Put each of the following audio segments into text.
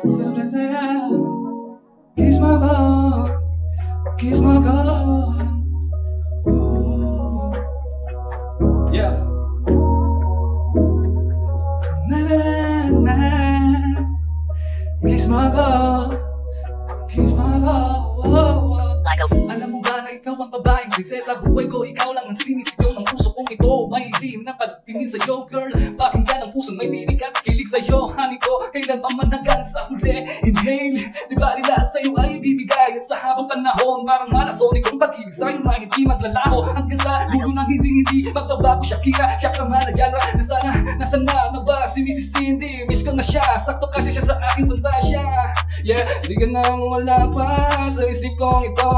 Sobrang saya. Kiss mo ko, kiss mo ko. Yeah. Na na na na. Kiss mo ko, kiss mo ko. Alam mo ba na ikaw ang babaeng prinsesa buhay ko? Ikaw lang ang sinisigaw ng puso kong ito. May lihim na pagtingin sa'yo, girl. Pakinggan ang pusong may dinig at kilig sa'yo, honey ko. Kailan pa man hanggang sa huli? Inhale, di ba lahat sa'yo ay ibibigay? At sa habang panahon, parang malasoni kong pag-ibig sa'yo na hindi maglalaho. Hanggang sa dulo ng hindi magbabago. Shakira, siya ka Malayala. Nasaan na ba si Mrs. Cindy? Miss ko na siya, sakto kasi siya sa aking fantasya. Yeah, di ka na wala pa sa isip kong ito.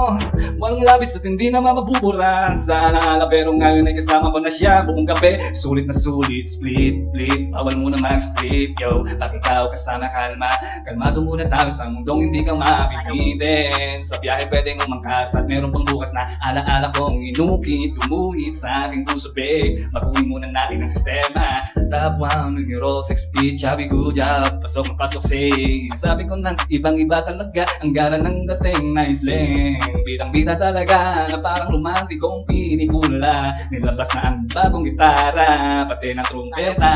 Walang labis at hindi na mabuburan. Sana ala pero ngayon ay kasama ko na siya. Buong gabi, sulit na sulit. Split, split, bawal muna mag-split. Yo, pag ikaw kasama kalma. Kalmado muna tayo sa mundong hindi ka mapipitin. Sa biyahe pwedeng umangkas at meron pang bukas na alaala kong inukit. Umuhit sa aking puso, babe. Makuhin muna natin ang sistema. Top 1 with your all 6 feet. Sabi good job, pasok na pasok say. Sabi ko nang ibang iba talaga. Ang gara ng dating nice lane. Bidang-bida talaga na parang romantikong pinikula. Nilabas na ang bagong gitara, pati ng trumpeta.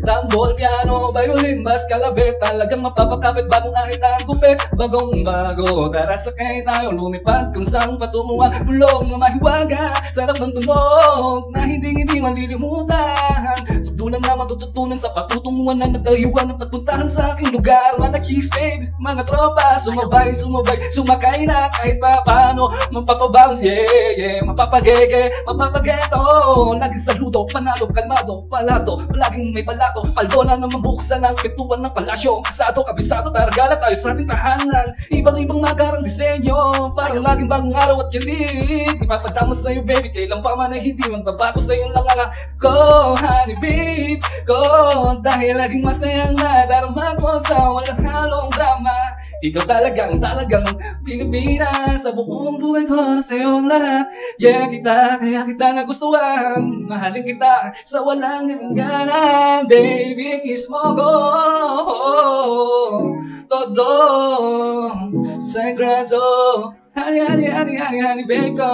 Tambol, piano, violin, bass, kalabit. Talagang mapapakapit bagong ahit ang gupit. Bagong bago, tara sakay tayo lumipad kung saan patungo ang bulong na mahiwaga. Sarap ng tunog na hindi malilimutan. Subdulan na matututunan sa patutunguhan na nagtayuan at nagpuntahan sa aking lugar. Mga cheese babes, mga tropa, sumabay, sumakay na kahit pa paano. Mapapabounce, yeah, mapapagege, mapapageto. Lagi saludo, panalo, kalmado, palado. Palaging may palato, paldo na naman buksan ang pintuan ng palasyo. Kasado, kabisado, taragala tayo sa ating tahanan. Ibang-ibang magarang disenyo, parang laging bagong araw at kilig. Ipapadama sa'yo baby, kailan pa man ay hindi magbabago sa'yo lang ang ko, honey babe ko. Dahil laging masayang nadarama ko sa walang halong drama. Ikaw talagang Pilipinas. Sa buong buhay ko na sa'yo ang lahat. Yeah, kaya kita nagustuhan. Mahalin kita sa walang hangganan. Baby, kiss mo ko todo sagrado. Honey, babe ko.